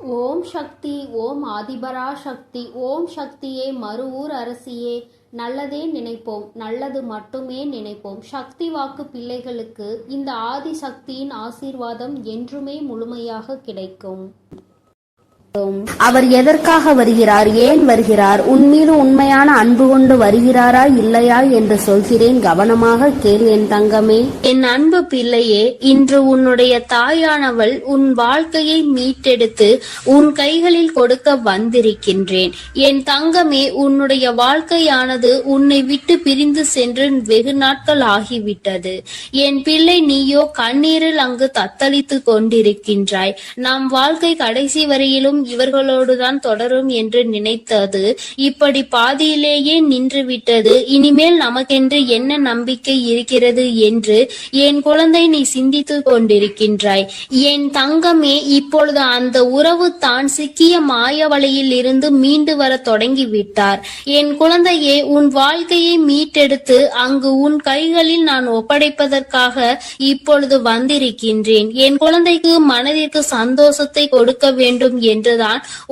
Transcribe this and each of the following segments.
ஓம் சக்தி, ஓம் ஆதிபரா சக்தி, ஓம் சக்தியே, மறுவூர் அரசியே. நல்லதே நினைப்போம், நல்லது மட்டுமே நினைப்போம். சக்தி வாக்கு பிள்ளைகளுக்கு இந்த ஆதி சக்தியின் ஆசீர்வாதம் என்றுமே முழுமையாக கிடைக்கும். அவர் எதற்காக வருகிறார், ஏன் வருகிறார், உன்மீது உண்மையான அன்பு கொண்டு வருகிறாரா இல்லையா என்று சொல்கிறேன், கவனமாக கேள் என் தங்கமே. என் அன்பு பிள்ளையே, இன்று உன்னுடைய தாயானவள் உன் வாழ்க்கையை மீட்டெடுத்து உன் கைகளில் கொடுக்க வந்திருக்கின்றேன். என் தங்கமே, உன்னுடைய வாழ்க்கையானது உன்னை விட்டு பிரிந்து சென்று வெகு நாட்கள் ஆகிவிட்டது. என் பிள்ளை, நீயோ கண்ணீரில் அங்கு தத்தளித்து கொண்டிருக்கின்றாய். நம் வாழ்க்கை கடைசி வரையிலும் இவர்களோடுதான் தொடரும் என்று நினைத்தது இப்படி பாதியிலேயே நின்று விட்டது. இனிமேல் நமக்கென்று என்ன நம்பிக்கை இருக்கிறது என்று என் குழந்தை நீ சிந்தித்து கொண்டிருக்கின்றாய். என் தங்கமே, இப்பொழுது அந்த உறவு தான் சிக்கிய மாயவலையில் இருந்து மீண்டு வர தொடங்கிவிட்டார். என் குழந்தையே, உன் வாழ்க்கையை மீட்டெடுத்து அங்கு உன் கைகளில் நான் ஒப்படைப்பதற்காக இப்பொழுது வந்திருக்கின்றேன். என் குழந்தைக்கு மனதிற்கு சந்தோஷத்தை கொடுக்க வேண்டும் என்றுதான்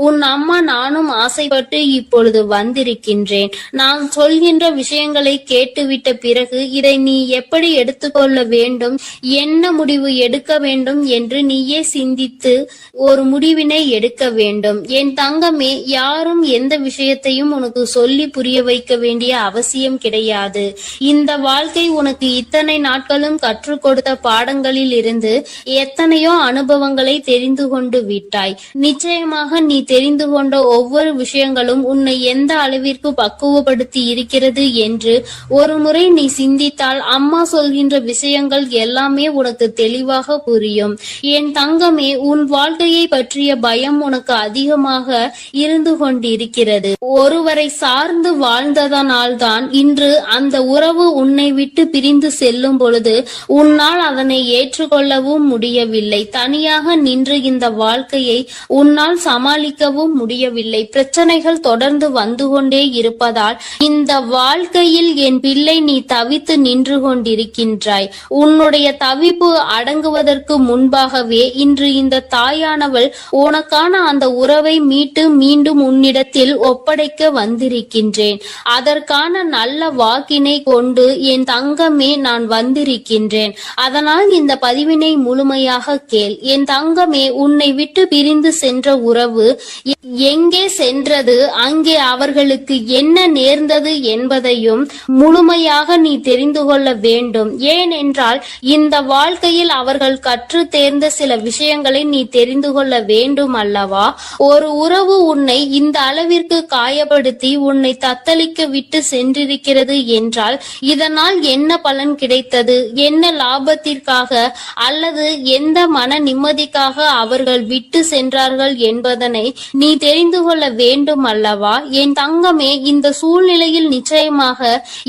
உன் அம்மா நானும் ஆசைப்பட்டு இப்பொழுது வந்திருக்கின்றேன். நான் சொல்கின்ற விஷயங்களை கேட்டுவிட்ட பிறகு இதை நீ எப்படி எடுத்துக்கொள்ள வேண்டும், என்ன முடிவு எடுக்க வேண்டும் என்று நீயே சிந்தித்து ஒரு முடிவினை எடுக்க வேண்டும். என் தங்கமே, யாரும் எந்த விஷயத்தையும் உனக்கு சொல்லி புரிய வைக்க வேண்டிய அவசியம் கிடையாது. இந்த வாழ்க்கை உனக்கு இத்தனை நாட்களும் கற்றுக் கொடுத்த பாடங்களில் இருந்து எத்தனையோ அனுபவங்களை தெரிந்து கொண்டு விட்டாய். நிச்சயமாக நீ தெரிந்து கொண்ட ஒவ்வொரு விஷயங்களும் உன்னை எந்த அளவிற்கு பக்குவப்படுத்தி இருக்கிறது என்று ஒரு முறை நீ சிந்தித்தால் அம்மா சொல்கின்ற விஷயங்கள் எல்லாமே உனக்கு தெளிவாக புரியும். என் தங்கமே, உன் வாழ்க்கையை பற்றிய பயம் உனக்கு அதிகமாக இருந்து கொண்டிருக்கிறது. ஒருவரை சார்ந்து வாழ்ந்ததனால்தான் இன்று அந்த உறவு உன்னை விட்டு பிரிந்து செல்லும் பொழுது உன்னால் அதனை ஏற்றுக்கொள்ளவும் முடியவில்லை. தனியாக நின்று இந்த வாழ்க்கையை உன்னால் சமாளிக்கவும் முடியவில்லை. பிரச்சனைகள் தொடர்ந்து வந்து கொண்டே இருப்பதால் இந்த வாழ்க்கையில் என் பிள்ளை நீ தவித்து நின்று கொண்டிருக்கின்றாய். உன்னுடைய தவிப்பு அடங்குவதற்கு முன்பாகவே இன்று இந்த தாயானவள் உனக்கான அந்த உறவை மீட்டு மீண்டும் உன்னிடத்தில் ஒப்படைக்க வந்திருக்கின்றேன். அதற்கான நல்ல வாக்கினை கொண்டு என் தங்கமே நான் வந்திருக்கின்றேன். அதனால் இந்த பதிவினை முழுமையாக கேள். என் தங்கமே, உன்னை விட்டு பிரிந்து சென்ற உறவு எங்கே சென்றது, அங்கே அவர்களுக்கு என்ன நேர்ந்தது என்பதையும் முழுமையாக நீ தெரிந்து கொள்ள வேண்டும். ஏனென்றால் இந்த வாழ்க்கையில் அவர்கள் கற்று தேர்ந்த சில விஷயங்களை நீ தெரிந்து கொள்ள வேண்டும் அல்லவா? ஒரு உறவு உன்னை இந்த அளவிற்கு காயப்படுத்தி உன்னை தத்தளிக்க விட்டு சென்றிருக்கிறது என்றால் இதனால் என்ன பலன் கிடைத்தது, என்ன லாபத்திற்காக அல்லது எந்த மன நிம்மதிக்காக அவர்கள் விட்டு சென்றார்கள் என்பதனை நீ தெரிந்து கொள்ள வேண்டும் அல்லவா? என் தங்கமே, இந்த சூழ்நிலையில் நிச்சயமாக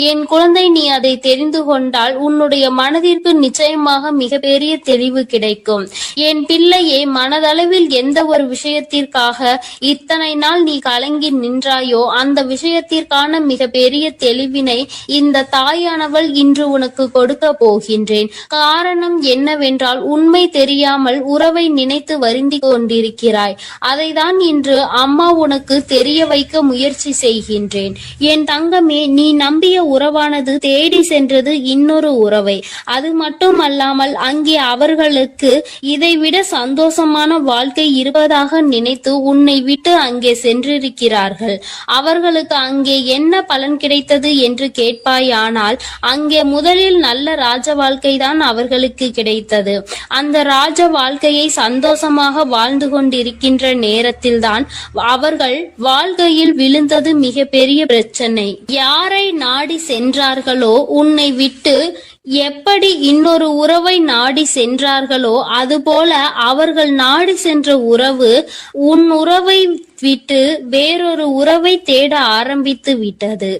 என் குழந்தை நீ அதை தெரிந்து கொண்டால் உன்னுடைய மனதிற்கு நிச்சயமாக மிகப்பெரிய தெளிவு கிடைக்கும். என் பிள்ளையே, மனதளவில் எந்த ஒரு விஷயத்திற்காக இத்தனை நாள் நீ கலங்கி நின்றாயோ அந்த விஷயத்திற்கான மிகப்பெரிய தெளிவினை இந்த தாயானவள் இன்று உனக்கு கொடுக்க போகின்றேன். காரணம் என்னவென்றால் உண்மை தெரியாமல் உறவை நினைத்து வருந்தி கொண்டிருக்கிறாய். அதைதான் இன்று அம்மா உனக்கு தெரிய வைக்க முயற்சி செய்கின்றேன். என் தங்கமே, நீ நம்பிய உறவானது தேடி சென்றது இன்னொரு உறவை. அது மட்டுமல்லாமல் அங்கே அவர்களுக்கு இதைவிட சந்தோஷமான வாழ்க்கை இருப்பதாக நினைத்து உன்னை விட்டு அங்கே சென்றிருக்கிறார்கள். அவர்களுக்கு அங்கே என்ன பலன் கிடைத்தது என்று கேட்பாயானால் அங்கே முதலில் நல்ல ராஜ வாழ்க்கை தான் அவர்களுக்கு கிடைத்தது. அந்த ராஜ வாழ்க்கையை சந்தோஷமாக வாழ்ந்து கொண்டிருக்கின்ற நேரத்தில் தான் அவர்கள் வாழ்க்கையில் விழுந்தது மிகப்பெரிய பிரச்சனை. யாரை நாடி சென்றார்களோ, உன்னை விட்டு எப்படி இன்னொரு உறவை நாடி சென்றார்களோ அதுபோல அவர்கள் நாடி சென்ற உறவு உன் உறவை விட்டு வேறொரு உறவை தேட ஆரம்பித்து விட்டது.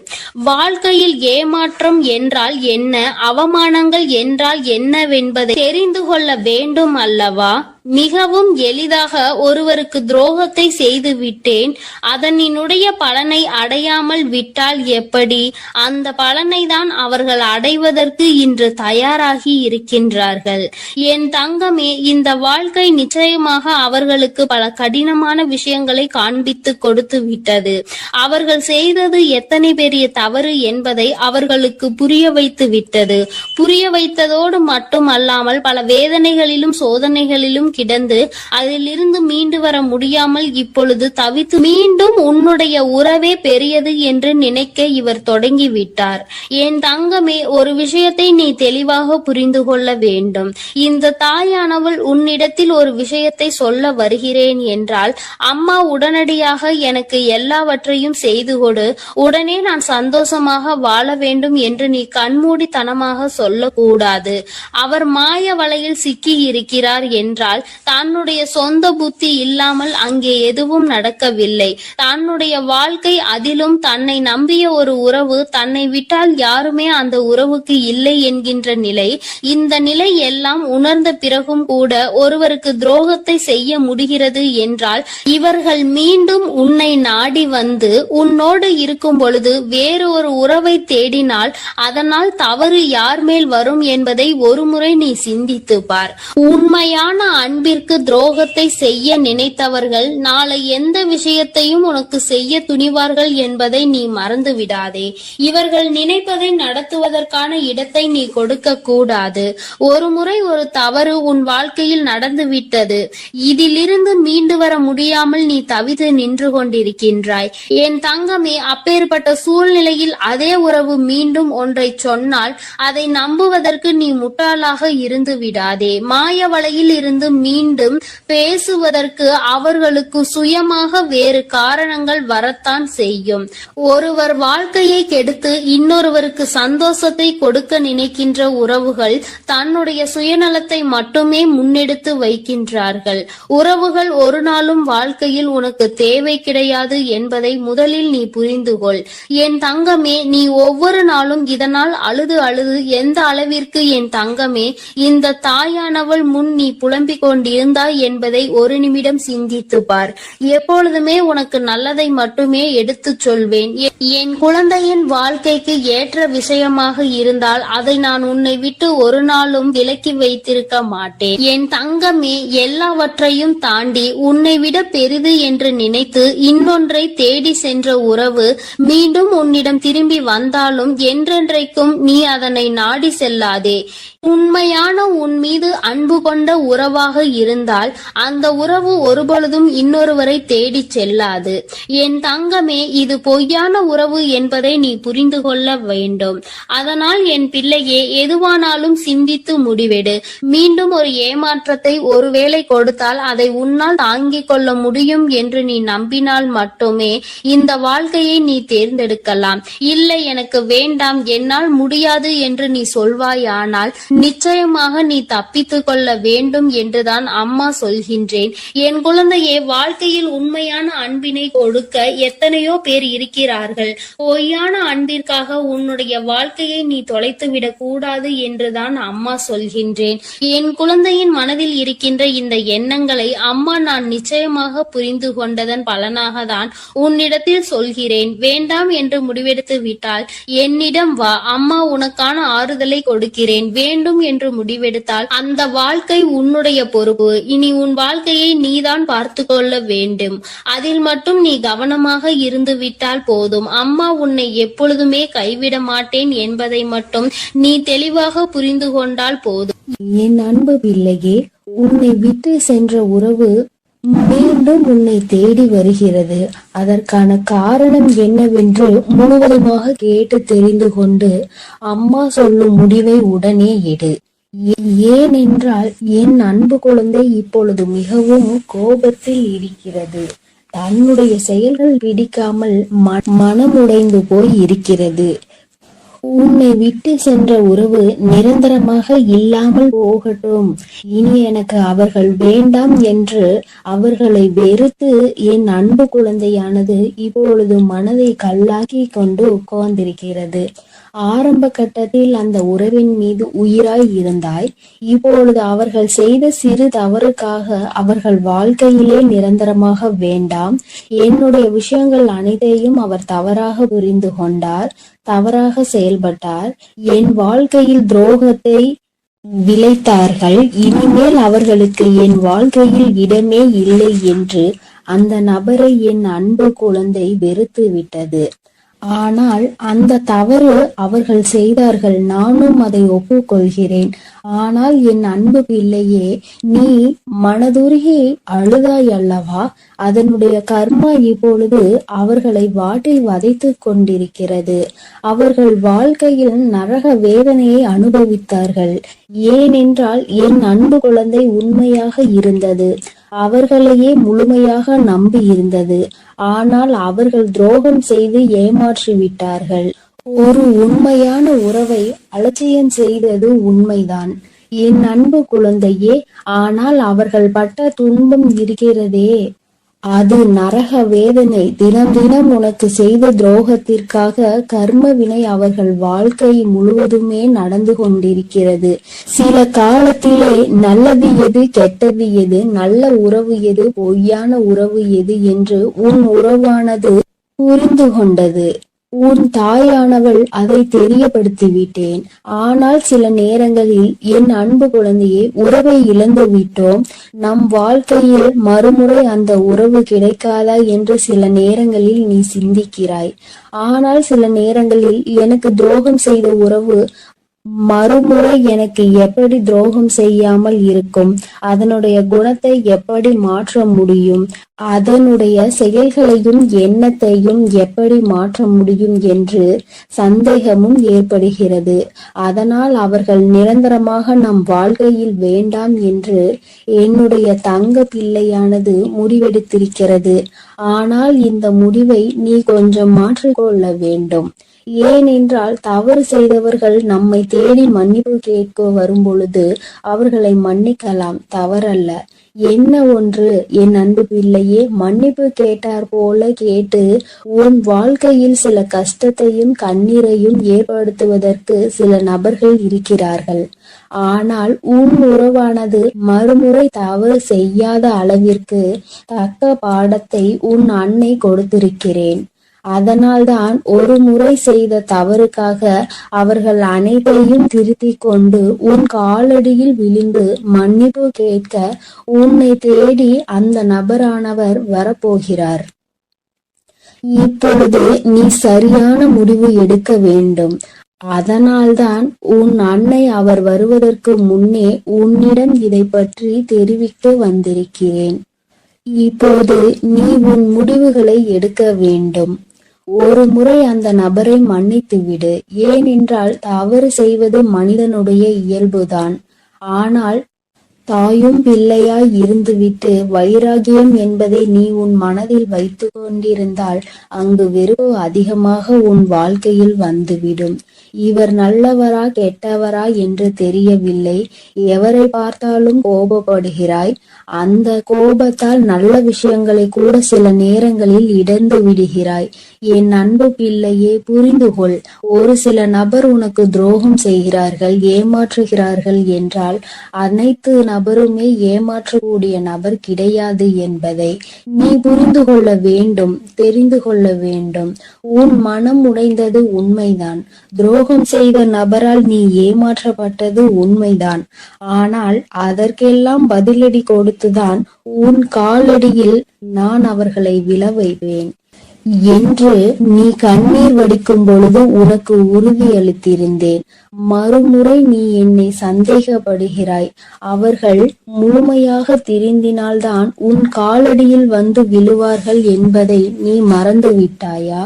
வாழ்க்கையில் ஏமாற்றம் என்றால் என்ன, அவமானங்கள் என்றால் என்னவென்பதை தெரிந்து கொள்ள வேண்டும் அல்லவா? மிகவும் எளிதாக ஒருவருக்கு துரோகத்தை செய்து விட்டேன், அதனினுடைய பலனை அடையாமல் விட்டால் எப்படி? அந்த பலனை தான் அவர்கள் அடைவதற்கு இன்று தயாராகி இருக்கின்றார்கள். என் தங்கமே, இந்த வாழ்க்கை நிச்சயமாக அவர்களுக்கு பல கடினமான விஷயங்களை காண்பித்து கொடுத்து விட்டது. அவர்கள் செய்தது எத்தனை பெரிய தவறு என்பதை அவர்களுக்கு புரிய வைத்து விட்டது. புரிய வைத்ததோடு மட்டுமல்லாமல் பல வேதனைகளிலும் சோதனைகளிலும் கிடந்து அதிலிருந்து மீண்டு வர முடியாமல் இப்பொழுது தவித்து மீண்டும் உன்னுடைய உறவே பெரியது என்று நினைக்க இவர் தொடங்கிவிட்டார். என் தங்கமே, ஒரு விஷயத்தை நீ தெளிவாக புரிந்து கொள்ள வேண்டும். இந்த தாயானவள் உன்னிடத்தில் ஒரு விஷயத்தை சொல்ல வருகிறேன் என்றால், அம்மா உடனடியாக எனக்கு எல்லாவற்றையும் செய்து கொடு, உடனே நான் சந்தோஷமாக வாழ வேண்டும் என்று நீ கண்மூடித்தனமாக சொல்லக்கூடாது. அவர் மாய வலையில் சிக்கி இருக்கிறார் என்றால் தன்னுடைய சொந்த புத்தி இல்லாமல் அங்கே எதுவும் நடக்கவில்லை. தன்னுடைய வாழ்க்கை, அதிலும் தன்னை நம்பிய ஒரு உறவு, தன்னை விட்டால் யாருமே அந்த உறவுக்கு இல்லை என்கின்ற நிலை. இந்த நிலை எல்லாம் உணர்ந்த பிறகும் கூட ஒருவருக்கு துரோகத்தை செய்ய முடிகிறது என்றால், இவர்கள் மீண்டும் உன்னை நாடி வந்து உன்னோடு இருக்கும் பொழுது வேறு ஒரு உறவை தேடினால் அதனால் தவறு யார் மேல் வரும் என்பதை ஒருமுறை நீ சிந்தித்து பார். உண்மையான அன்பிற்கு துரோகத்தை செய்ய நினைத்தவர்கள் நாளை எந்த விஷயத்தையும் உனக்கு செய்ய துணிவார்கள் என்பதை நீ மறந்து விடாதே. இவர்கள் நினைப்பதை நடத்துவதற்கான இடத்தை நீ கொடுக்க கூடாது. ஒரு முறை ஒரு தவறு உன் வாழ்க்கையில் நடந்து விட்டது. இதிலிருந்து மீண்டு வர முடியாமல் நீ தவித்து நின்று கொண்டிருக்கின்றாய். என் தங்கமே, அப்பேற்பட்ட சூழ்நிலையில் அதே உறவு மீண்டும் ஒன்றை சொன்னால் அதை நம்புவதற்கு நீ முட்டாளாக இருந்து விடாதே. மாய வலையில் இருந்து மீண்டும் பேசுவதற்கு அவர்களுக்கு சுயமாக வேறு காரணங்கள் வரத்தான் செய்யும். ஒருவர் வாழ்க்கையை கெடுத்து இன்னொருவருக்கு சந்தோஷத்தை கொடுக்க நினைக்கின்ற உறவுகள் தன்னுடைய சுயநலத்தை மட்டுமே முன்னெடுத்து வைக்கின்றார்கள். உறவுகள் ஒரு நாளும் வாழ்க்கையில் உனக்கு தேவை கிடையாது என்பதை முதலில் நீ புரிந்து கொள். என் தங்கமே, நீ ஒவ்வொரு நாளும் இதனால் அழுது அழுது எந்த அளவிற்கு என் தங்கமே இந்த தாயானவள் முன் நீ புலம்பிக் கொண்டிருந்தாய் என்பதை ஒரு நிமிடம் சிந்தித்து பார். எப்பொழுதுமே உனக்கு நல்லதை மட்டுமே எடுத்துச் சொல்வேன். என் குழந்தையின் வாழ்க்கைக்கு ஏற்ற விஷயமாக இருந்தால் அதை நான் உன்னை விட்டு ஒரு நாளும் விலக்கி வைத்திருக்க மாட்டேன். என் தங்கமே, எல்லாவற்றையும் தாண்டி உன்னை விட பெரிது என்று நினைத்து இன்னொன்றை தேடி சென்ற உறவு மீண்டும் உன்னிடம் திரும்பி வந்தாலும் என்றென்றைக்கும் நீ அதனை நாடி செல்லாதே. உண்மையான உன் மீது அன்பு கொண்ட உறவாக இருந்தால் அந்த உறவு ஒருபொழுதும் இன்னொருவரை தேடி செல்லாது. என் தங்கமே, இது பொய்யான உறவு என்பதை நீ புரிந்து கொள்ள வேண்டும். அதனால் என் பிள்ளையே, எதுவானாலும் சிந்தித்து முடிவெடு. மீண்டும் ஒரு ஏமாற்றத்தை ஒருவேளை கொடுத்தால் அதை உன்னால் தாங்கிக் கொள்ள முடியும் என்று நீ நம்பினால் மட்டுமே இந்த வாழ்க்கையை நீ தேர்ந்தெடுக்கலாம். இல்லை, எனக்கு வேண்டாம், என்னால் முடியாது என்று நீ சொல்வாயானால் நிச்சயமாக நீ தப்பித்துக் கொள்ள வேண்டும் என்றுதான் அம்மா சொல்கின்றேன். என் குழந்தையே, வாழ்க்கையில் உண்மையான அன்பினை கொடுக்க எத்தனையோ பேர் இருக்கிறார்கள். பொய்யான அன்பிற்காக உன்னுடைய வாழ்க்கையை நீ தொலைத்துவிடக் கூடாது என்றுதான் அம்மா சொல்கின்றேன். என் குழந்தையின் மனதில் இருக்கின்ற இந்த எண்ணங்களை அம்மா நான் நிச்சயமாக புரிந்து கொண்டதன் பலனாக தான் உன்னிடத்தில் சொல்கிறேன். வேண்டாம் என்று முடிவெடுத்து விட்டால் என்னிடம் வா, அம்மா உனக்கான ஆறுதலை கொடுக்கிறேன். வேண்டும் என்று முடிவெடுத்தால் அந்த வாழ்க்கை உன்னுடைய பொறுப்பு. இனி உன் வாழ்க்கையை நீதான் பார்த்து கொள்ள வேண்டும். அதில் மட்டும் நீ கவனமாக இருந்து விட்டால் போதும். அம்மா உன்னை எப்பொழுதுமே கைவிட மாட்டேன் என்பதை மட்டும் நீ தெளிவாக புரிந்து கொண்டால் போதும். என் அன்பு பிள்ளையே, உன்னை விட்டு சென்ற உறவு மீண்டும் உன்னை தேடி வருகிறது. அதற்கான காரணம் என்னவென்று முழுவதுமாக கேட்டு தெரிந்து கொண்டு அம்மா சொல்லும் முடிவை உடனே எடு. ஏனென்றால் என் அன்பு குழந்தை இப்பொழுது மிகவும் கோபத்தில் இருக்கிறது. தன்னுடைய செயல்கள் பிடிக்காமல் மனமுடைந்து போய் இருக்கிறது. உன்னை விட்டு சென்ற உறவு நிரந்தரமாக இல்லாமல் போகட்டும். இனி எனக்கு அவர்கள் வேண்டாம் என்று அவர்களை வெறுத்து என் அன்பு குழந்தையானது இப்பொழுது மனதை கல்லாக்கி கொண்டு உட்கார்ந்திருக்கிறது. ஆரம்ப கட்டத்தில் அந்த உறவின் மீது உயிராய் இருந்தாய். இப்பொழுது அவர்கள் செய்த சிறு தவறுக்காக அவர்கள் வாழ்க்கையிலே நிரந்தரமாக வேண்டாம். என்னுடைய விஷயங்கள் அனைத்தையும் அவர் தவறாக புரிந்து கொண்டார், தவறாக செயல்பட்டார், என் வாழ்க்கையில் துரோகத்தை விளைத்தார்கள். இனிமேல் அவர்களுக்கு என் வாழ்க்கையில் இடமே இல்லை என்று அந்த நபரை என் அன்பு குழந்தை வெறுத்து விட்டது. ஆனால் அந்த தவறு அவர்கள் செய்தார்கள், நானும் அதை ஒப்புக்கொள்கிறேன். ஆனால் என் அன்பு பிள்ளையே, நீ மனதுருகி அழுதாய் அல்லவா? அதனுடைய கர்மா இப்பொழுது அவர்களை வாட்டி வதைத்து கொண்டிருக்கிறது. அவர்கள் வாழ்க்கையில் நரக வேதனையை அனுபவித்தார்கள். ஏனென்றால் என் அன்பு குழந்தை உண்மையாக இருந்தது, அவர்களையே முழுமையாக நம்பி இருந்தது. ஆனால் அவர்கள் துரோகம் செய்து ஏமாற்றி விட்டார்கள். ஒரு உண்மையான உறவை அலட்சியம் செய்தது உண்மைதான் என் அன்பு குழந்தையே. ஆனால் அவர்கள் பட்ட துன்பம் இருக்கிறதே, அது நரக வேதனை. தினம் தினம் உனக்கு செய்த துரோகத்திற்காக கர்ம வினை அவர்கள் வாழ்க்கை முழுவதுமே நடந்து கொண்டிருக்கிறது. சில காலத்திலே நல்லது எது, கெட்டது எது, நல்ல உறவு எது, பொய்யான உறவு எது என்று உன் உறவானது புரிந்து கொண்டது. உன் தாயானவள் அதை தெரியப்படுத்தி விட்டேன். ஆனால் சில நேரங்களில் என் அன்பு குழந்தையே, உறவை இழந்து விட்டோம், நம் வாழ்க்கையில் மறுமுறை அந்த உறவு கிடைக்காதா என்று சில நேரங்களில் நீ சிந்திக்கிறாய். ஆனால் சில நேரங்களில் எனக்கு துரோகம் செய்த உறவு மறுமுறை எனக்கு எப்படி துரோகம் செய்யாமல் இருக்கும், அதனுடைய குணத்தை எப்படி மாற்ற முடியும், அதனுடைய செயல்களையும் எண்ணத்தையும் எப்படி மாற்ற முடியும் என்று சந்தேகமும் ஏற்படுகிறது. அதனால் அவர்கள் நிரந்தரமாக நம் வாழ்க்கையில் வேண்டாம் என்று என்னுடைய தங்க பிள்ளையானது முடிவெடுத்திருக்கிறது. ஆனால் இந்த முடிவை நீ கொஞ்சம் மாற்றிக்கொள்ள வேண்டும். ஏனென்றால் தவறு செய்தவர்கள் நம்மை தேடி மன்னிப்பு கேட்க வரும் பொழுது அவர்களை மன்னிக்கலாம், தவறல்ல. என்ன ஒன்று என் அன்பு பிள்ளையே, மன்னிப்பு கேட்டார் போல கேட்டு உன் வாழ்க்கையில் சில கஷ்டத்தையும் கண்ணீரையும் ஏற்படுத்துவதற்கு சில நபர்கள் இருக்கிறார்கள். ஆனால் உன் உறவானது மறுமுறை தவறு செய்யாத அளவிற்கு தக்க பாடத்தை உன் அன்னை கொடுத்திருக்கிறேன். அதனால்தான் ஒரு முறை செய்த தவறுக்காக அவர்கள் அனைத்தையும் திருத்திக் கொண்டு உன் காலடியில் விழுந்து மன்னிப்பு கேட்க உன்னை தேடி அந்த நபரானவர் வரப்போகிறார். இப்பொழுது நீ சரியான முடிவு எடுக்க வேண்டும். அதனால்தான் உன் அன்னை அவர் வருவதற்கு முன்னே உன்னிடம் இதை பற்றி தெரிவிக்க வந்திருக்கிறேன். இப்போது நீ உன் முடிவுகளை எடுக்க வேண்டும். ஒரு முறை அந்த நபரை மன்னித்து விடு. ஏனென்றால் தவறு செய்வது மனிதனுடைய இயல்புதான். ஆனால் தாயும் பிள்ளையாய் இருந்துவிட்டு வைராகியம் என்பதை நீ உன் மனதில் வைத்து கொண்டிருந்தால் அங்கு வெறுப்பு அதிகமாக உன் வாழ்க்கையில் வந்துவிடும். இவர் நல்லவரா கெட்டவரா என்று தெரியவில்லை, எவரை பார்த்தாலும் கோபப்படுகிறாய். அந்த கோபத்தால் நல்ல விஷயங்களை கூட சில நேரங்களில் இழந்து விடுகிறாய். என் அன்பு பிள்ளையே, புரிந்துகொள். ஒரு சில நபர் உனக்கு துரோகம் செய்கிறார்கள், ஏமாற்றுகிறார்கள் என்றால் அனைத்து நபருமே ஏமாற்றக்கூடிய நபர் கிடையாது என்பதை நீ புரிந்து கொள்ள வேண்டும், தெரிந்து கொள்ள வேண்டும். உன் மனம் உடைந்தது உண்மைதான். துரோகம் செய்த நபரால் நீ ஏமாற்றப்பட்டது உண்மைதான். ஆனால் அதற்கெல்லாம் பதிலடி கொடுத்துதான் உன் காலடியில் நான் அவர்களை விழ வைப்பேன் என்று நீ கண்ணீர் வடிக்கும் பொழுது உனக்கு உறுதியளித்திருந்தேன். மறுமுறை நீ என்னை சந்தேகப்படுகிறாய். அவர்கள் முழுமையாக திருந்தினால்தான் உன் காலடியில் வந்து விழுவார்கள் என்பதை நீ மறந்து விட்டாயா?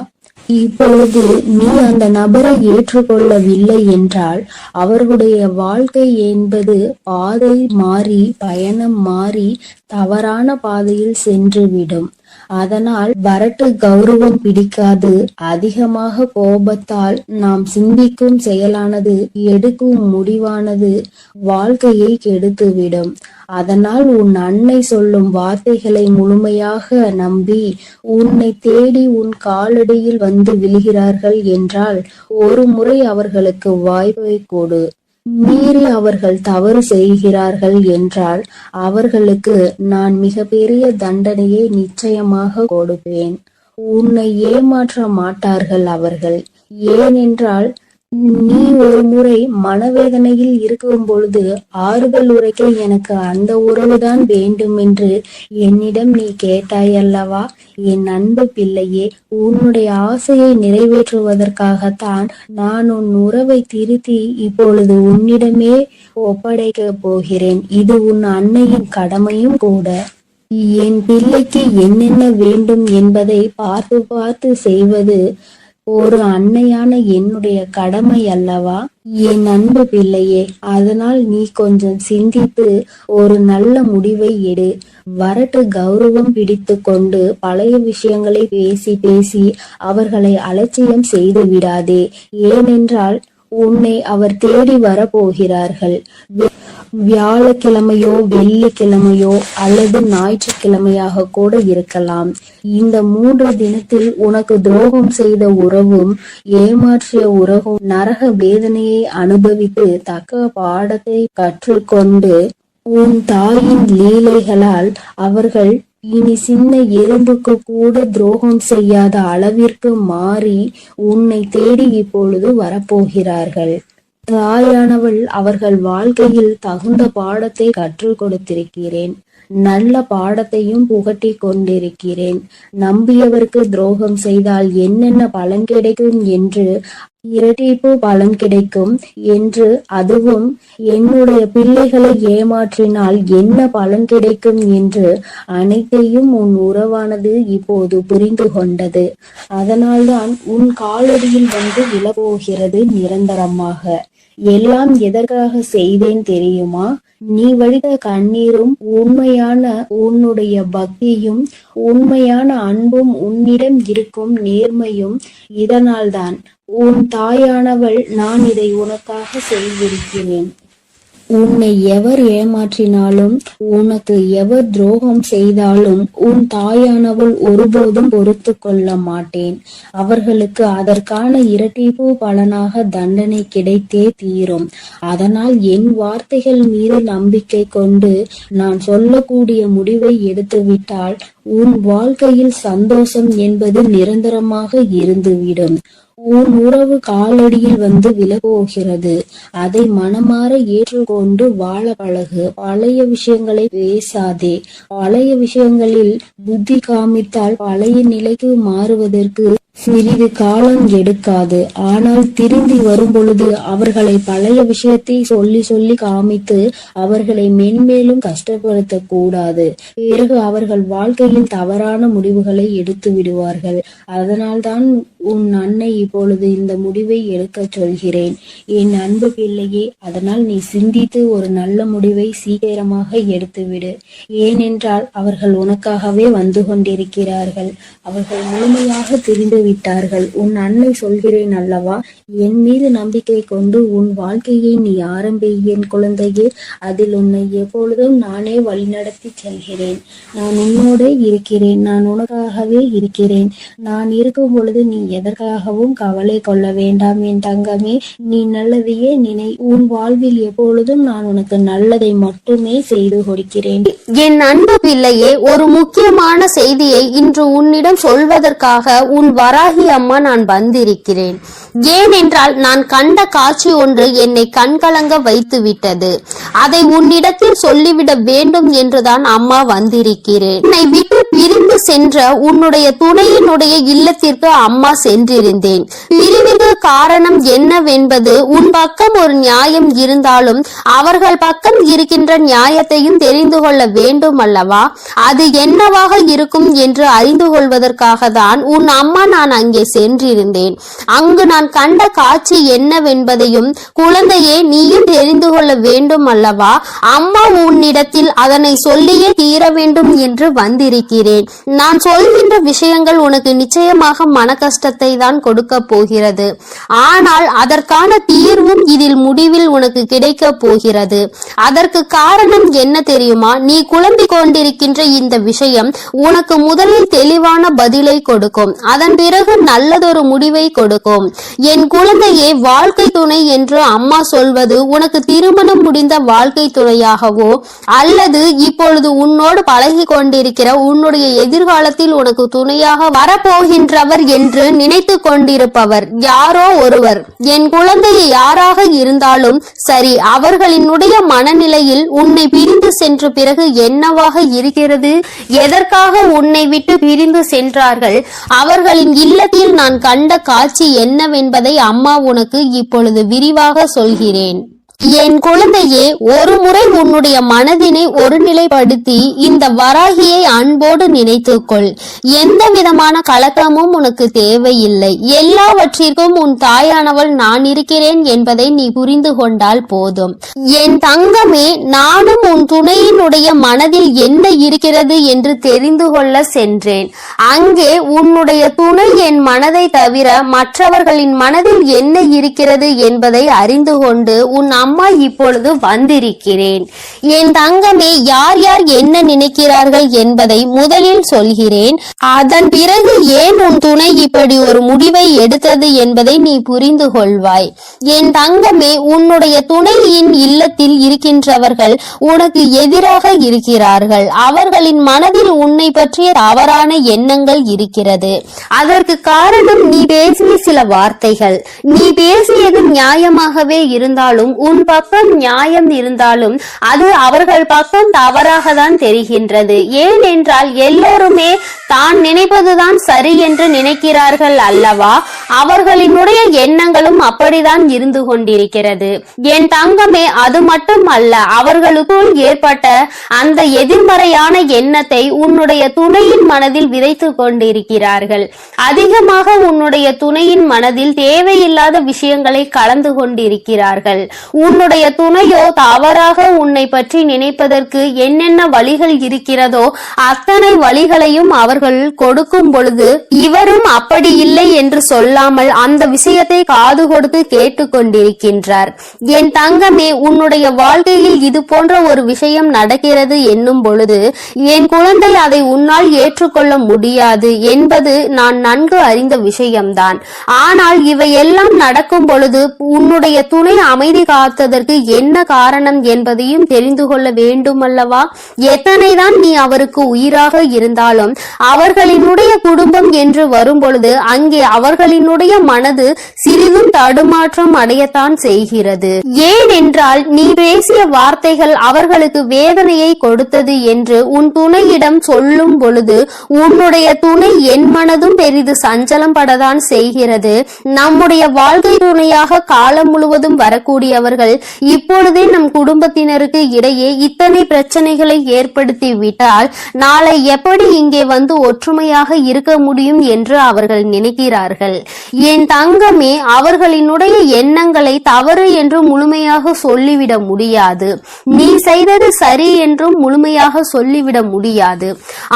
இப்பொழுது நீ அந்த நபரை ஏற்றுக்கொள்ளவில்லை என்றால் அவர்களுடைய வாழ்க்கை என்பது பாதை மாறி பயணம் மாறி தவறான பாதையில் சென்றுவிடும். அதனால் வரட்டு கௌரவம் பிடிக்காது. அதிகமாக கோபத்தால் நாம் சிந்திக்கும் செயலானது எடுக்கும் முடிவானது வாழ்க்கையை கெடுத்துவிடும். அதனால் உன் அன்னை சொல்லும் வார்த்தைகளை முழுமையாக நம்பி உன்னை தேடி உன் காலடியில் வந்து விழுகிறார்கள் என்றால் ஒரு முறை அவர்களுக்கு வாய்ப்பை கொடு. மீறி அவர்கள் தவறு செய்கிறார்கள் என்றால் அவர்களுக்கு நான் மிகப்பெரிய தண்டனையை நிச்சயமாக கொடுப்பேன். உன்னை ஏமாற்ற மாட்டார்கள் அவர்கள். ஏனென்றால் நீ ஒரு முறை மனவேதனையில் இருக்கும் பொழுது ஆறுதல் உரைக்க எனக்கு அந்த உறவுதான் வேண்டும் என்று என்னிடம் நீ கேட்டாய் அல்லவா? என் அன்பு பிள்ளையே, உன்னுடைய ஆசையை நிறைவேற்றுவதற்காகத்தான் நான் உன் உறவை திருத்தி இப்பொழுது உன்னிடமே ஒப்படைக்க போகிறேன். இது உன் அன்னையின் கடமையும் கூட. என் பிள்ளைக்கு என்னென்ன வேண்டும் என்பதை பார்த்து பார்த்து செய்வது ஒரு அன்னையான என்னுடைய கடமை அல்லவா என் அன்பு பிள்ளையே? அதனால் நீ கொஞ்சம் சிந்தித்து ஒரு நல்ல முடிவை எடு. வரட்டு கௌரவம் பிடித்து கொண்டு பழைய விஷயங்களை பேசி பேசி அவர்களை அலட்சியம் செய்து விடாதே. ஏனென்றால் உன்னை அவர் தேடி வரப்போகிறார்கள். வியாழக்கிழமையோ வெள்ளிக்கிழமையோ அல்லது ஞாயிற்றுக்கிழமையாக கூட இருக்கலாம். இந்த 3 தினத்தில் உனக்கு துரோகம் செய்த உறவும் ஏமாற்றிய உறவும் நரக வேதனையை அனுபவித்து தக்க பாடத்தை கற்றுக்கொண்டு உன் தாயின் லீலைகளால் அவர்கள் இனி சின்ன எறும்புக்கு கூட துரோகம் செய்யாத அளவிற்கு மாறி உன்னை தேடி இப்பொழுது வரப்போகிறார்கள். தாயானவள் அவர்கள் வாழ்க்கையில் தகுந்த பாடத்தை கற்றுக் கொடுத்திருக்கிறேன். நல்ல பாடத்தையும் புகட்டி கொண்டிருக்கிறேன். நம்பியவருக்கு துரோகம் செய்தால் என்னென்ன பலன் கிடைக்கும் என்று இரட்டிப்பு பலன் கிடைக்கும் என்று, அதுவும் என்னுடைய பிள்ளைகளை ஏமாற்றினால் என்ன பலன் கிடைக்கும் என்று அனைத்தையும் உன் உறவானது இப்போது புரிந்து கொண்டது. அதனால்தான் உன் காலடியில் வந்து விழப்போகிறது நிரந்தரமாக. எல்லாம் எதற்காக செய்தேன் தெரியுமா? நீ வடித்த கண்ணீரும் உண்மையான உன்னுடைய பக்தியும் உண்மையான அன்பும் உன்னிடம் இருக்கும் நேர்மையும் இதனால்தான். உன் தாயானவள் நான் இதை உனக்காக செய்திருக்கிறேன். உன்னை எவர் ஏமாற்றினாலும் உனக்கு எவர் துரோகம் செய்தாலும் உன் தாயானவள் ஒருபோதும் பொறுத்து கொள்ள மாட்டேன். அவர்களுக்கு அதற்கான இரட்டிப்பு பலனாக தண்டனை கிடைத்தே தீரும். அதனால் என் வார்த்தைகள் மீது நம்பிக்கை கொண்டு நான் சொல்லக்கூடிய முடிவை எடுத்துவிட்டால் உன் வாழ்க்கையில் சந்தோஷம் என்பது நிரந்தரமாக இருந்துவிடும். உன் உறவு காலடியில் வந்து விழப்போகிறது. அதை மனமாற ஏற்றுக்கொண்டு வாழ பழகு. பழைய விஷயங்களை பேசாதே. பழைய விஷயங்களில் புத்தி காமித்தால் பழைய நிலைக்கு மாறுவதற்கு சிறிது காலம் எடுக்காது. ஆனால் திரும்பி வரும் பொழுது அவர்களை பழைய விஷயத்தை சொல்லி சொல்லி காமித்து அவர்களை மென்மேலும் கஷ்டப்படுத்த கூடாது. பிறகு அவர்கள் வாழ்க்கையில் தவறான முடிவுகளை எடுத்து விடுவார்கள். அதனால்தான் உன் அன்னை இப்பொழுது இந்த முடிவை எடுக்க சொல்கிறேன் என் அன்பு பிள்ளையே. அதனால் நீ சிந்தித்து ஒரு நல்ல முடிவை சீக்கிரமாக எடுத்துவிடு. ஏனென்றால் அவர்கள் உனக்காகவே வந்து கொண்டிருக்கிறார்கள். அவர்கள் முழுமையாக தெரிந்து விட்டார்கள். உன் அன்னை சொல்கிறேன் அல்லவா, என் மீது நம்பிக்கை கொண்டு உன் வாழ்க்கையை நீ ஆரம்பி என் குழந்தையே. அதில் உன்னை எப்பொழுதும் நானே வழிநடத்தி செல்கிறேன். நான் உன்னோடே இருக்கிறேன். நான் உனக்காகவே இருக்கிறேன். நான் இருக்கும் பொழுது நீ எதற்காகவும் கவலை கொள்ள வேண்டாம் என் தங்கமே. நீ நல்லதையே நினை. உன் வாழ்வில் எப்பொழுதும் நான் உனக்கு நல்லதை மட்டுமே செய்து கொடுக்கிறேன். என் அன்பு பிள்ளையே, ஒரு முக்கியமான செய்தியை இன்று உன்னிடம் சொல்வதற்காக உன் வராகி அம்மா நான் வந்திருக்கிறேன். ஏனென்றால் நான் கண்ட காட்சி ஒன்று என்னை கண்கலங்க வைத்து விட்டது. அதை உன்னிடத்தில் சொல்லிவிட வேண்டும் என்றுதான் அம்மா வந்திருக்கிறேன். என்னை விட்டு பிரிந்து சென்ற உன்னுடைய துணையினுடைய இல்லத்திற்கு அம்மா சென்றிருந்தேன். பிரிவுக்கு காரணம் என்னவென்பது உன் பக்கம் ஒரு நியாயம் இருந்தாலும் அவர்கள் பக்கம் இருக்கின்ற நியாயத்தையும் தெரிந்து கொள்ள வேண்டும் அல்லவா? அது என்னவாக இருக்கும் என்று அறிந்து கொள்வதற்காக தான் உன் அம்மா நான் அங்கே சென்றிருந்தேன். அங்கு நான் கண்ட காட்சி என்னவென்பதையும் குழந்தையே நீயும் தெரிந்து கொள்ள வேண்டும் அல்லவா? அம்மா உன்னிடத்தில் அதனை சொல்லியே தீர வேண்டும் என்று வந்திருக்கிறேன். நான் சொல்கின்ற விஷயங்கள் உனக்கு நிச்சயமாக மன கஷ்டத்தை தான் கொடுக்க போகிறது. ஆனால் அதற்கான தீர்வும் இதில் முடிவில் உனக்கு கிடைக்க போகிறது. அதற்கு காரணம் என்ன தெரியுமா? நீ குழம்பிக் கொண்டிருக்கின்ற இந்த விஷயம் உனக்கு முதலில் தெளிவான பதிலை கொடுக்கும். அதன் பிறகு நல்லதொரு முடிவை கொடுக்கும். என் குழந்தையே, வாழ்க்கை துணை என்று அம்மா சொல்வது உனக்கு திருமணம் முடிந்த வாழ்க்கை துணையாகவோ அல்லது இப்பொழுது உன்னோடு பழகி கொண்டிருக்கிற உன்னுடைய எதிர்காலத்தில் உனக்கு துணையாக வரப்போகின்றவர் என்று நினைத்து கொண்டிருப்பவர் யாரோ ஒருவர். என் குழந்தையை யாராக இருந்தாலும் சரி, அவர்களினுடைய மனநிலையில் உன்னை பிரிந்து சென்ற பிறகு என்னவாக இருக்கிறது, எதற்காக உன்னை விட்டு பிரிந்து சென்றார்கள், அவர்களின் இல்லத்தில் நான் கண்ட காட்சி என்னவென்பதை அம்மா உனக்கு இப்பொழுது விரிவாக சொல்கிறேன். என் குழந்தையே, ஒரு முறை உன்னுடைய மனதினை ஒருநிலைப்படுத்தி இந்த வராகியை அன்போடு நினைத்துக்கொள். எந்த விதமான கலக்கமும் உனக்கு தேவையில்லை. எல்லாவற்றிற்கும் உன் தாயானவள் நான் இருக்கிறேன் என்பதை நீ புரிந்து கொண்டால் போதும். என் தங்கமே, நானும் உன் துணையினுடைய மனதில் என்ன இருக்கிறது என்று தெரிந்து கொள்ள சென்றேன். அங்கே உன்னுடைய துணை என் மனதை தவிர மற்றவர்களின் மனதில் என்ன இருக்கிறது என்பதை அறிந்து கொண்டு உன் அம்மா இப்பொழுது வந்திருக்கிறேன். என் தங்கமே, யார் யார் என்ன நினைக்கிறார்கள் என்பதை முதலில் சொல்கிறேன். அதன் பிறகு ஏன் உன் துணை இப்படி ஒரு முடிவை எடுத்தது என்பதை நீ புரிந்து கொள்வாய். என் தங்கமே, உன்னுடைய துணையின் இல்லத்தில் இருக்கின்றவர்கள் உனக்கு எதிராக இருக்கிறார்கள். அவர்களின் மனதில் உன்னை பற்றிய தவறான எண்ணங்கள் இருக்கிறது. அதற்கு காரணம் நீ பேசிய சில வார்த்தைகள். நீ பேசியது நியாயமாகவே இருந்தாலும் உன் பக்கம் நியாயம் இருந்தாலும் அது அவர்கள் பக்கம் தவறாக தான் தெரிகின்றது. ஏனென்றால் எல்லோருமே தான் நினைப்பதுதான் சரி என்று நினைக்கிறார்கள் அல்லவா? அவர்களினுடைய எண்ணங்களும் அப்படிதான் இருந்து கொண்டிருக்கிறது. என் தங்கமே, அது மட்டும் அல்ல, அவர்களுக்குள் ஏற்பட்ட அந்த எதிர்மறையான எண்ணத்தை உன்னுடைய துணையின் மனதில் விதைத்து கொண்டிருக்கிறார்கள். அதிகமாக உன்னுடைய துணையின் மனதில் தேவையில்லாத விஷயங்களை கலந்து கொண்டிருக்கிறார்கள். உன்னுடைய துணையோ தவறாக உன்னை பற்றி நினைப்பதற்கு என்னென்ன வழிகள் இருக்கிறதோ அத்தனை வழிகளையும் அவர்கள் கொடுக்கும் பொழுது இவரும் அப்படி இல்லை என்று சொல்லாமல் அந்த விஷயத்தை காது கொடுத்து கேட்டுக்கொண்டிருக்கின்றார். என் தங்கமே, உன்னுடைய வாழ்க்கையில் இது போன்ற ஒரு விஷயம் நடக்கிறது என்னும் பொழுது என் குழந்தை அதை உன்னால் ஏற்றுக்கொள்ள முடியாது என்பது நான் நன்கு அறிந்த விஷயம்தான். ஆனால் இவையெல்லாம் நடக்கும் பொழுது உன்னுடைய துணை அமைதி காத்ததற்கு என்ன காரணம் என்பதையும் தெரிந்து கொள்ள வேண்டும் அல்லவா? எத்தனைதான் நீ அவருக்கு உயிராக இருந்தாலும் அவர்களினுடைய குடும்பம் என்று வரும் பொழுது அங்கே அவர்களினுடைய மனது சிறிதும் தடுமாற்றம் அடையத்தான் செய்கிறது. ஏனென்றால் நீ பேசிய வார்த்தைகள் அவர்களுக்கு வேதனையை கொடுத்தது என்று உன் துணையிடம் சொல்லும் பொழுது உன்னுடைய துணை என் மனதும் பெரிது சஞ்சலம் படத்தான் செய்கிறது. நம்முடைய வாழ்க்கை துணையாக காலம் முழுவதும் வரக்கூடியவர்கள் இப்பொழுதே நம் குடும்பத்தினருக்கு இடையே இத்தனை பிரச்சனைகளை ஏற்படுத்தி விட்டால் நாளை எப்படி இங்கே வந்து ஒற்றுமையாக இருக்க முடியும் என்று அவர்கள் நினைக்கிறார்கள். என் தங்கமே, அவர்களினுடைய எண்ணங்களை தவறு என்று முழுமையாக சொல்லிவிட முடியாது. நீ செய்தது சரி என்றும் முழுமையாக சொல்லிவிட முடியாது.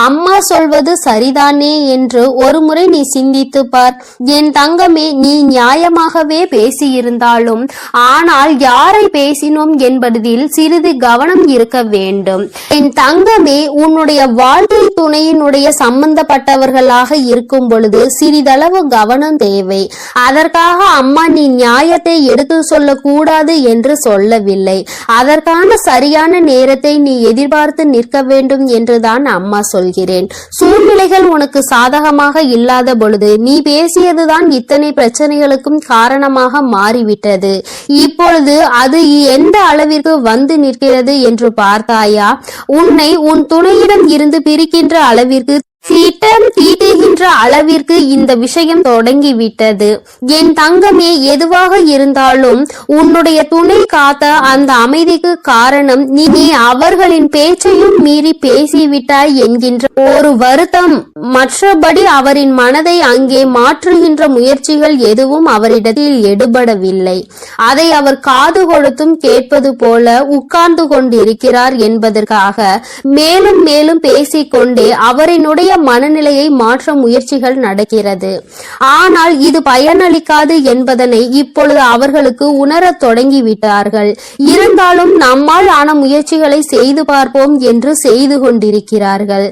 அம்மா சொல்வது சரிதானே என்று ஒரு முறை நீ சிந்தித்து பார். என் தங்கமே, நீ நியாயமாகவே பேசியிருந்தாலும் ஆனால் யாரை பேசினோம் என்பதில் சிறிது கவனம் இருக்க வேண்டும். என் தங்கமே, உன்னுடைய வாழ்க்கை துணையினுடைய சம்பந்தப்பட்டவர்களாக இருக்கும் பொழுது சிறிதளவு கவனம் தேவை. அதற்காக அம்மா நீ நியாயத்தை எடுத்து சொல்லக்கூடாது என்று சொல்லவில்லை. அதற்கான சரியான நேரத்தை நீ எதிர்பார்த்து நிற்க வேண்டும் என்றுதான் அம்மா சொல்கிறேன். சூழ்நிலைகள் உனக்கு சாதகமாக இல்லாத பொழுது நீ பேசியதுதான் இத்தனை பிரச்சனைகளுக்கும் காரணமாக மாறிவிட்டது. இப்பொழுது அது எந்த அளவிற்கு வந்து நிற்கிறது என்று பார்த்தாயா? உன்னை உன் துணையிடம் இருந்து பிரிக்கின்ற அளவிற்கு சீட்டம் தீட்டுகின்ற அளவிற்கு இந்த விஷயம் தொடங்கிவிட்டது. என் தங்கமே, எதுவாக இருந்தாலும் உன்னுடைய துணை காத்த அந்த அமைதிக்கு காரணம் நீ அவர்களின் பேச்சையும் மீறி பேசிவிட்டாய் என்கின்ற ஒரு வருத்தம். மற்றபடி அவரின் மனதை அங்கே மாற்றுகின்ற முயற்சிகள் எதுவும் அவரிடத்தில் எடுபடவில்லை. அதை அவர் காது கொடுத்தும் கேட்பது போல உட்கார்ந்து கொண்டிருக்கிறார் என்பதற்காக மேலும் மேலும் பேசிக்கொண்டே அவரினுடைய மனநிலையை மாற்ற முயற்சிகள் நடக்கிறது. ஆனால் இது பயனளிக்காது என்பதனை இப்பொழுது அவர்களுக்கு உணரத் தொடங்கிவிட்டார்கள். இருந்தாலும் நம்மால் ஆன முயற்சிகளை செய்து பார்ப்போம் என்று செய்து கொண்டிருக்கிறார்கள்.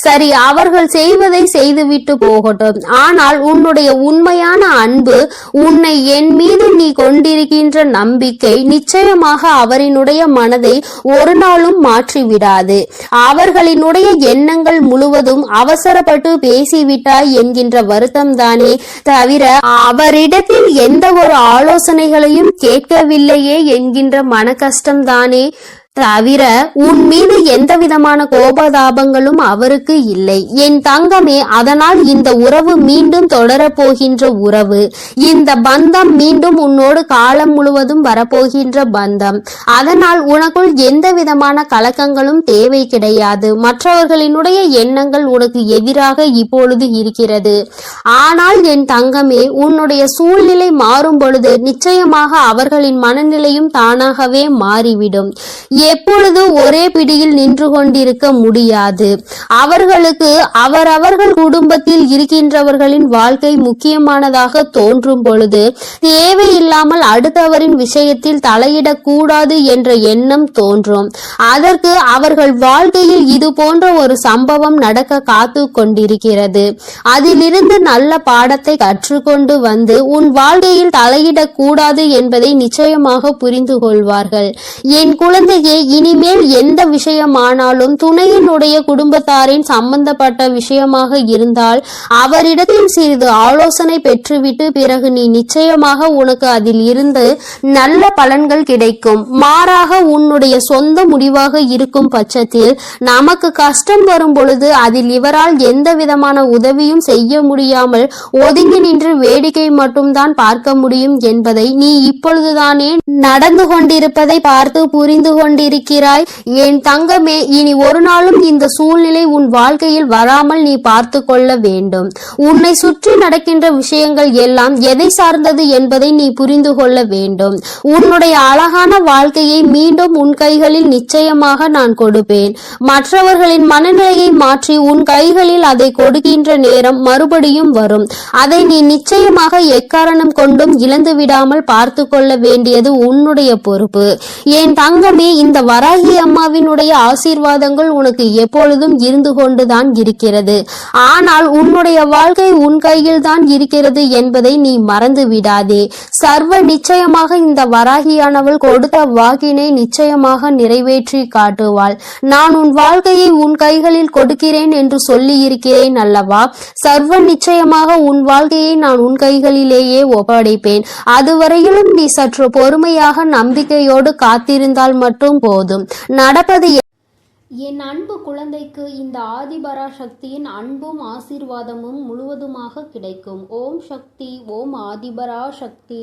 சரி, அவர்கள் செய்வதை செய்துவிட்டு போகட்டும். ஆனால் உன்னுடைய உண்மையான அன்பு, உன்னை என் மீது நீ கொண்டிருக்கின்ற நம்பிக்கை நிச்சயமாக அவரினுடைய மனதை ஒரு நாளும் மாற்றிவிடாது. அவர்களினுடைய எண்ணங்கள் முழுவதும் அவசரப்பட்டு பேசிவிட்டாய் என்கின்ற வருத்தம் தானே தவிர அவரிடத்தில் எந்த ஒரு ஆலோசனைகளையும் கேட்கவில்லையே என்கின்ற மன கஷ்டம் தானே தவிர உன் மீது எந்த விதமான கோபதாபங்களும் அவருக்கு இல்லை. என் தங்கமே, அதனால் இந்த உறவு மீண்டும் தொடரப்போகின்ற உறவு. இந்த பந்தம் மீண்டும் உன்னோடு காலம் முழுவதும் வரப்போகின்ற பந்தம். அதனால் உனக்குள் எந்த விதமான கலக்கங்களும் தேவை கிடையாது. மற்றவர்களினுடைய எண்ணங்கள் உனக்கு எதிராக இப்பொழுது இருக்கிறது. ஆனால் என் தங்கமே, உன்னுடைய சூழ்நிலை மாறும் பொழுது நிச்சயமாக அவர்களின் மனநிலையும் தானாகவே மாறிவிடும். எப்பொழுது ஒரே பிடியில் நின்று கொண்டிருக்க முடியாது. அவர்களுக்கு அவரவர்கள் குடும்பத்தில் இருக்கின்றவர்களின் வாழ்க்கை முக்கியமானதாக தோன்றும் பொழுது தேவையில்லாமல் அடுத்தவரின் விஷயத்தில் தலையிடக்கூடாது என்ற எண்ணம் தோன்றும். அதற்கு அவர்கள் வாழ்க்கையில் இது போன்ற ஒரு சம்பவம் நடக்க காத்து கொண்டிருக்கிறது. அதிலிருந்து நல்ல பாடத்தை கற்றுக்கொண்டு வந்து உன் வாழ்க்கையில் தலையிடக்கூடாது என்பதை நிச்சயமாக புரிந்து கொள்வார்கள். என் குழந்தையே, இனிமேல் எந்த விஷயமானாலும் துணையினுடைய குடும்பத்தாரின் சம்பந்தப்பட்ட விஷயமாக இருந்தால் அவரிடத்தில் சிறிது ஆலோசனை பெற்றுவிட்டு பிறகு நீ நிச்சயமாக உனக்கு அதில் இருந்து நல்ல பலன்கள் கிடைக்கும். மாறாக உன்னுடைய சொந்த முடிவாக இருக்கும் பட்சத்தில் நமக்கு கஷ்டம் வரும் பொழுது அதில் இவரால் எந்த விதமான உதவியும் செய்ய முடியாமல் ஒதுங்கி நின்று வேடிக்கை மட்டும்தான் பார்க்க முடியும் என்பதை நீ இப்பொழுதுதானே நடந்து கொண்டிருப்பதை பார்த்து புரிந்து கொண்டிருக்கிறாய். என் தங்கமே, இனி ஒரு நாளும் இந்த சூழ்நிலை உன் வாழ்க்கையில் வராமல் நீ பார்த்து கொள்ள வேண்டும். உன்னை சுற்றி நடக்கின்ற விஷயங்கள் எல்லாம் எதை சார்ந்தது என்பதை நீ புரிந்து கொள்ள வேண்டும். உன்னுடைய அழகான வாழ்க்கையை மீண்டும் உன் கைகளில் நிச்சயமாக நான் கொடுப்பேன். மற்றவர்களின் மனநிலையை மாற்றி உன் கைகளில் அதை கொடுக்கின்ற நேரம் மறுபடியும் வரும். அதை நீ நிச்சயமாக எக்காரணம் கொண்டும் இழந்து விடாமல் பார்த்து கொள்ள வேண்டியது உன்னுடைய பொறுப்பு. என் தங்கமே, இந்த வராகி அம்மாவினுடைய ஆசீர்வாதங்கள் உனக்கு எப்பொழுதும் இருந்து கொண்டுதான் இருக்கிறது. ஆனால் உன்னுடைய வாழ்க்கை உன் கையில் தான் இருக்கிறது என்பதை நீ மறந்து விடாதே. சர்வ நிச்சயமாக இந்த வராகியானவள் கொடுத்த வாக்கினை நிச்சயமாக நிறைவேற்றி காட்டுவாள். நான் உன் வாழ்க்கையை உன் கைகளில் கொடுக்கிறேன் என்று சொல்லி இருக்கிறேன் அல்லவா? சர்வ நிச்சயமாக உன் வாழ்க்கையை நான் உன் கைகளிலேயே ஒப்படைப்பேன். அதுவரையிலும் நீ சற்று பொறுமையாக நம்பிக்கையோடு காத்திருந்தால் மட்டும் போதும். நடப்பது என் அன்பு குழந்தைக்கு இந்த ஆதிபரா சக்தியின் அன்பும் ஆசீர்வாதமும் முழுவதுமாக கிடைக்கும். ஓம் சக்தி, ஓம் ஆதிபரா சக்தி.